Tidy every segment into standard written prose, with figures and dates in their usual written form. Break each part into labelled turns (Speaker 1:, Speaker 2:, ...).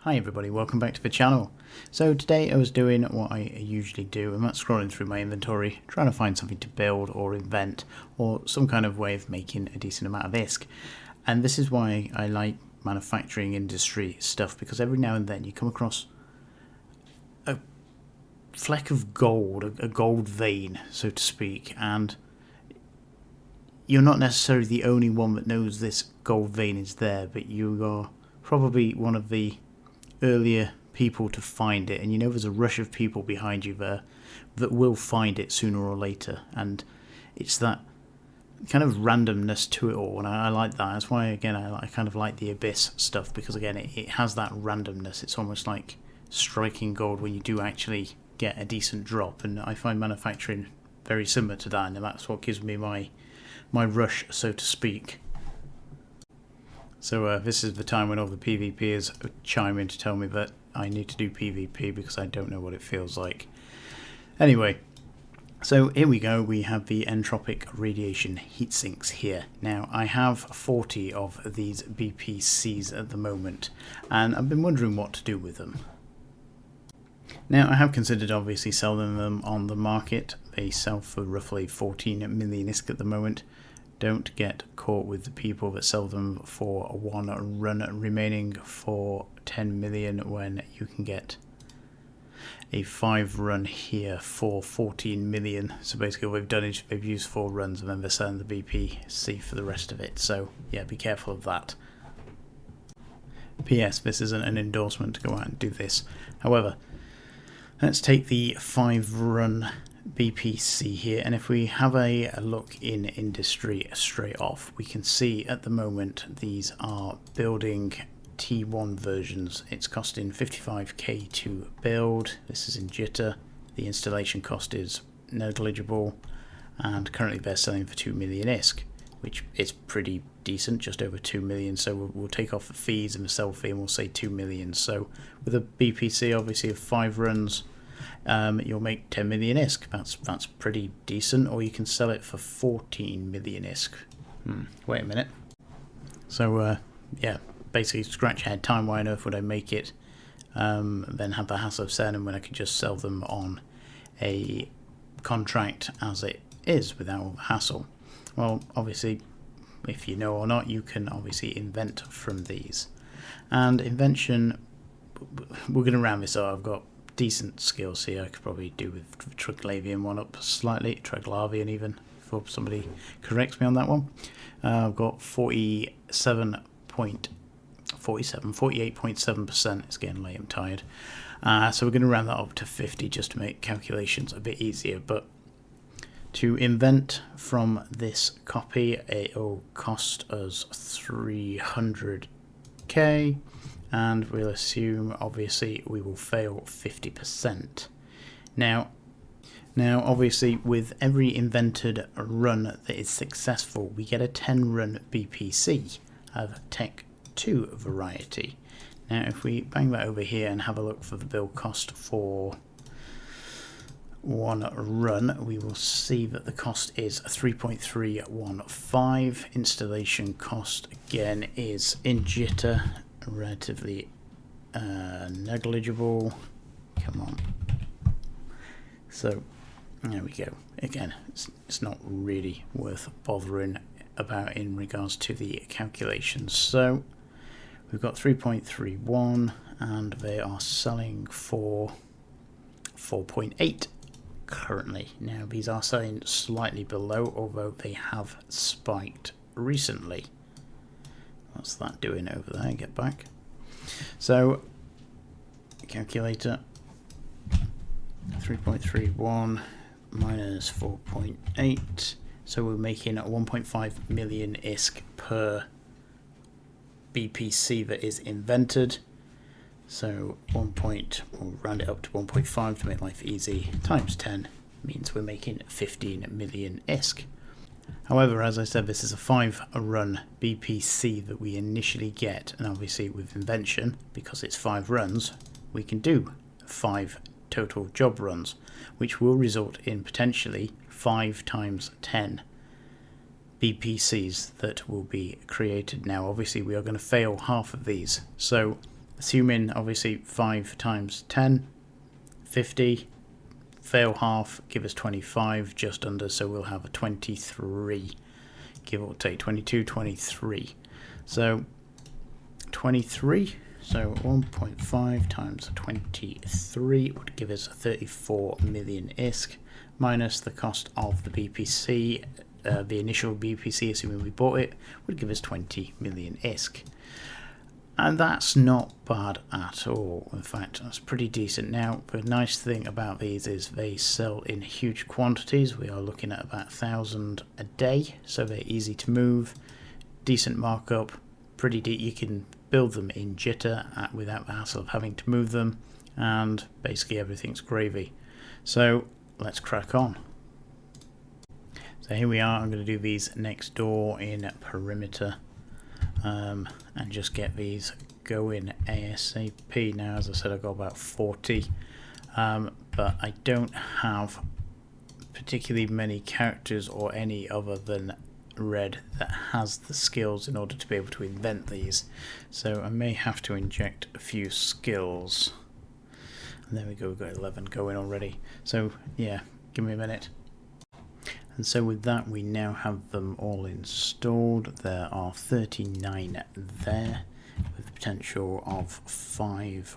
Speaker 1: Hi everybody, welcome back to the channel. So today I was doing what I usually do, and that's scrolling through my inventory, trying to find something to build or invent, or some kind of way of making a decent amount of ISK. And this is why I like manufacturing industry stuff, because every now and then you come across a fleck of gold, a gold vein, so to speak, and you're not necessarily the only one that knows this gold vein is there, but you are probably one of the earlier people to find it, and you know there's a rush of people behind you there that will find it sooner or later, and it's that kind of randomness to it all, and I like that. That's why, again, I kind of like the Abyss stuff, because again it has that randomness. It's almost like striking gold when you do actually get a decent drop, and I find manufacturing very similar to that, and that's what gives me my rush, so to speak. So this is the time when all the PvPers chime in to tell me that I need to do PvP because I don't know what it feels like. Anyway, so here we go. We have the entropic radiation heat sinks here. Now I have 40 of these BPCs at the moment, and I've been wondering what to do with them. Now I have considered obviously selling them on the market. They sell for roughly 14 million ISK at the moment. Don't get caught with the people that sell them for one run remaining for 10 million when you can get a 5 run here for 14 million. So basically what they've done is they've used 4 runs and then they're selling the BPC for the rest of it. So yeah, be careful of that. PS, this isn't an endorsement to go out and do this. However, let's take the 5 run BPC here, and if we have a look in industry straight off, we can see at the moment these are building T1 versions. It's costing 55k to build. This is in jitter. The installation cost is negligible, and currently they're selling for 2 million ISK, which is pretty decent, just over 2 million. So we'll take off the fees and the sell fee and we'll say 2 million. So with a BPC obviously of 5 runs, you'll make 10 million ISK. That's pretty decent. Or you can sell it for 14 million ISK. Wait a minute. So yeah, basically scratch ahead. Time, why on earth would I make it? Then have the hassle of selling them when I could just sell them on a contract as it is without all the hassle. Well, obviously, if you know or not, you can obviously invent from these. And invention, we're going to round this up. I've got decent skills here. I could probably do with Triglavian one up slightly, Triglavian even, before somebody corrects me on that one. I've got 48.7%. It's getting late, I'm tired. So we're going to round that up to 50 just to make calculations a bit easier. But to invent from this copy, it'll cost us 300k. And we'll assume, obviously, we will fail 50%. Now, obviously, with every invented run that is successful, we get a 10-run BPC of Tech 2 variety. Now, if we bang that over here and have a look for the build cost for one run, we will see that the cost is 3.315. Installation cost, again, is in jitter, relatively negligible. Come on. So there we go. Again, it's not really worth bothering about in regards to the calculations. So we've got 3.31 and they are selling for 4.8 currently. Now these are selling slightly below, although they have spiked recently. What's that doing over there? Get back. So, calculator, 3.31 minus 4.8. So we're making 1.5 million ISK per BPC that is invented. So we'll round it up to 1.5 to make life easy. Times 10 means we're making 15 million ISK. However, as I said, this is a 5-run BPC that we initially get, and obviously with Invention, because it's 5 runs, we can do 5 total job runs, which will result in potentially 5 times 10 BPCs that will be created. Now, obviously, we are going to fail half of these, so assuming obviously 5 times 10, 50, fail half, give us 25, just under, so we'll have a 23, give or take 22, 23. So 23, so 1.5 times 23 would give us 34 million ISK, minus the cost of the BPC, the initial BPC, assuming we bought it, would give us 20 million ISK. And that's not bad at all. In fact, that's pretty decent. Now, the nice thing about these is they sell in huge quantities. We are looking at about 1,000 a day, so they're easy to move, decent markup, pretty deep. You can build them in jitter without the hassle of having to move them, and basically everything's gravy. So let's crack on. So here we are. I'm going to do these next door in perimeter. And just get these going ASAP. Now, as I said, I've got about 40, but I don't have particularly many characters or any other than Red that has the skills in order to be able to invent these. So I may have to inject a few skills. And there we go, we've got 11 going already. So yeah, give me a minute. And so with that, we now have them all installed. There are 39 there, with the potential of 5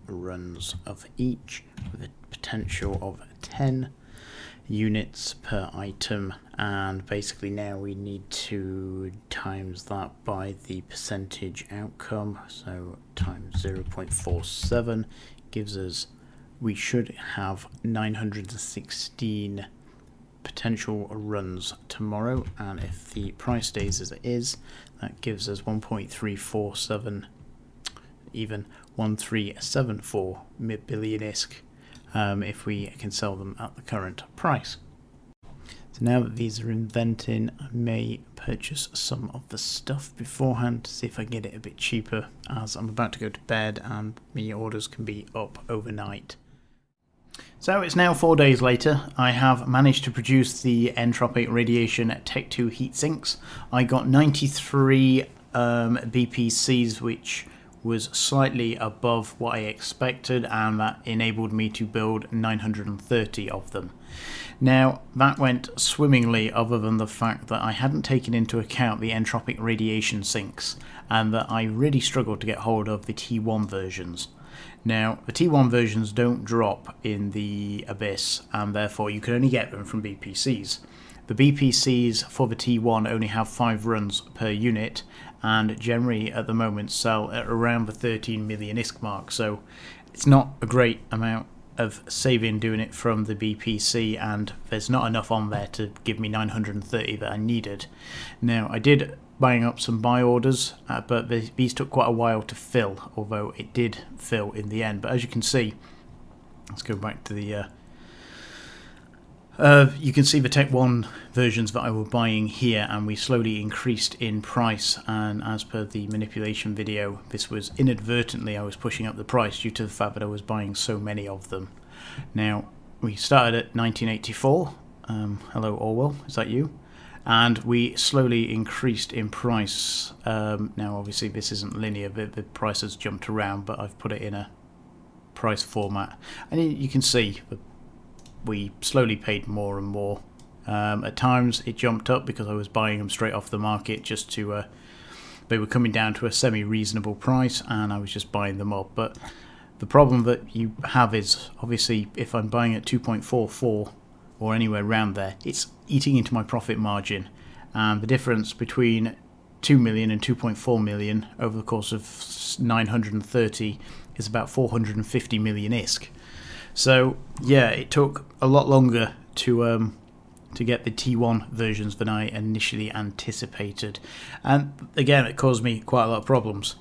Speaker 1: runs of each, with a potential of 10 units per item. And basically now we need to times that by the percentage outcome. So times 0.47 gives us, we should have 916 potential runs tomorrow, and if the price stays as it is, that gives us 1.347, even 1374 billion ISK, if we can sell them at the current price. So now that these are inventing, I may purchase some of the stuff beforehand to see if I can get it a bit cheaper, as I'm about to go to bed and my orders can be up overnight. So it's now 4 days later. I have managed to produce the entropic radiation Tech 2 heat sinks. I got 93 BPCs, which was slightly above what I expected, and that enabled me to build 930 of them. Now, that went swimmingly, other than the fact that I hadn't taken into account the entropic radiation sinks, and that I really struggled to get hold of the T1 versions. Now, the T1 versions don't drop in the Abyss, and therefore you can only get them from BPCs. The BPCs for the T1 only have 5 runs per unit, and generally at the moment sell at around the 13 million ISK mark, so it's not a great amount of saving doing it from the BPC, and there's not enough on there to give me 930 that I needed. Now, I did buying up some buy orders, but these took quite a while to fill, although it did fill in the end. But as you can see, let's go back to the you can see the Tech 1 versions that I was buying here, and we slowly increased in price, and as per the manipulation video, this was inadvertently, I was pushing up the price due to the fact that I was buying so many of them. Now, we started at 1984, hello Orwell, is that you? And we slowly increased in price. Now obviously this isn't linear, the price has jumped around, but I've put it in a price format, and you can see that we slowly paid more and more. At times it jumped up because I was buying them straight off the market, just to they were coming down to a semi-reasonable price, and I was just buying them up. But the problem that you have is, obviously, if I'm buying at 2.44 or anywhere around there, it's eating into my profit margin, and the difference between 2 million and 2.4 million over the course of 930 is about 450 million ISK. So yeah, it took a lot longer to get the T1 versions than I initially anticipated, and again it caused me quite a lot of problems.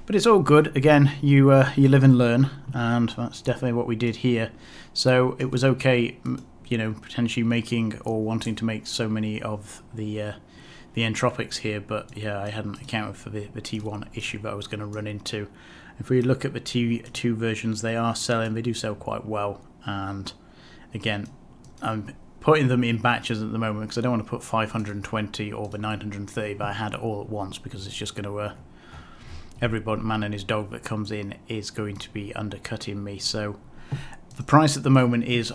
Speaker 1: But it's all good. Again, you live and learn, and that's definitely what we did here. So it was okay, you know, potentially making or wanting to make so many of the entropics here, but yeah, I hadn't accounted for the T1 issue that I was going to run into. If we look at the T2 versions, they do sell quite well, and again, I'm putting them in batches at the moment because I don't want to put 520 or the 930 that I had all at once, because it's just going to every man and his dog that comes in is going to be undercutting me. So the price at the moment is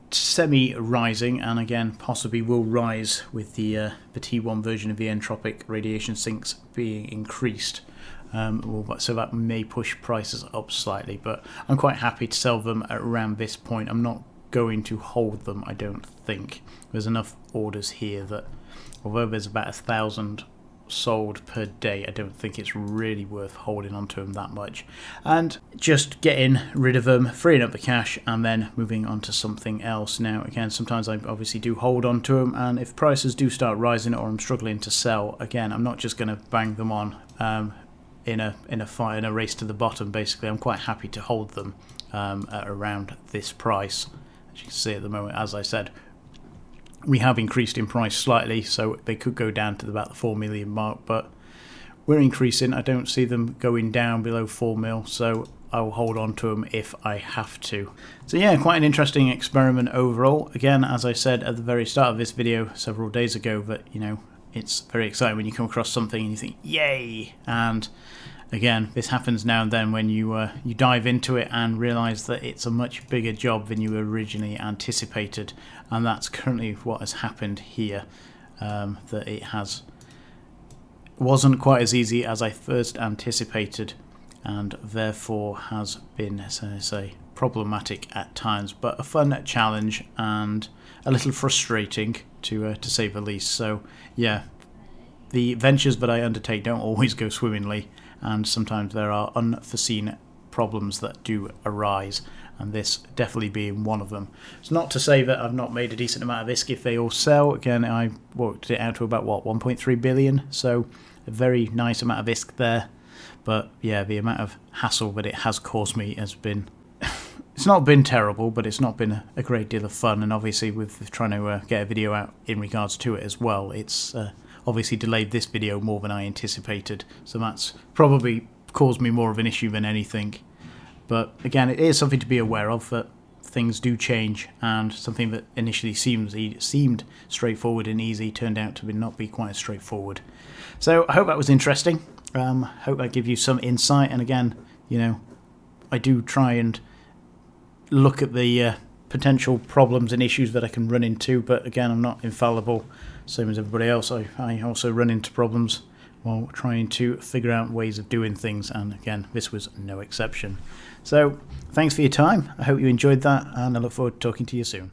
Speaker 1: semi-rising, and again possibly will rise with the T1 version of the entropic radiation sinks being increased. So that may push prices up slightly, but I'm quite happy to sell them at around this point. I'm not going to hold them, I don't think. There's enough orders here that although there's about 1,000 sold per day, I don't think it's really worth holding onto them that much, and just getting rid of them, freeing up the cash, and then moving on to something else. Now again, sometimes I obviously do hold on to them, and if prices do start rising or I'm struggling to sell, again I'm not just going to bang them on in a race to the bottom. Basically I'm quite happy to hold them at around this price. As you can see at the moment, as I said, we have increased in price slightly, so they could go down to about the 4 million mark, but we're increasing. I don't see them going down below 4 mil, so I'll hold on to them if I have to. So yeah, quite an interesting experiment overall. Again, as I said at the very start of this video several days ago, that, you know, it's very exciting when you come across something and you think, yay! And again, this happens now and then when you dive into it and realise that it's a much bigger job than you originally anticipated, and that's currently what has happened here. That it wasn't quite as easy as I first anticipated, and therefore has been, so to say, problematic at times, but a fun challenge and a little frustrating to say the least. So yeah, the ventures that I undertake don't always go swimmingly, and sometimes there are unforeseen problems that do arise, and this definitely being one of them. It's not to say that I've not made a decent amount of ISK if they all sell. Again, I worked it out to about, what, 1.3 billion, so a very nice amount of ISK there. But yeah, the amount of hassle that it has caused me has been it's not been terrible, but it's not been a great deal of fun. And obviously with trying to get a video out in regards to it as well, it's obviously delayed this video more than I anticipated, so that's probably caused me more of an issue than anything. But again, it is something to be aware of, that things do change, and something that initially seemed straightforward and easy turned out to not be quite as straightforward. So I hope that was interesting. Hope that gave you some insight, and again, you know, I do try and look at the potential problems and issues that I can run into, but again, I'm not infallible. Same as everybody else, I also run into problems while trying to figure out ways of doing things, and again, this was no exception. So thanks for your time. I hope you enjoyed that, and I look forward to talking to you soon.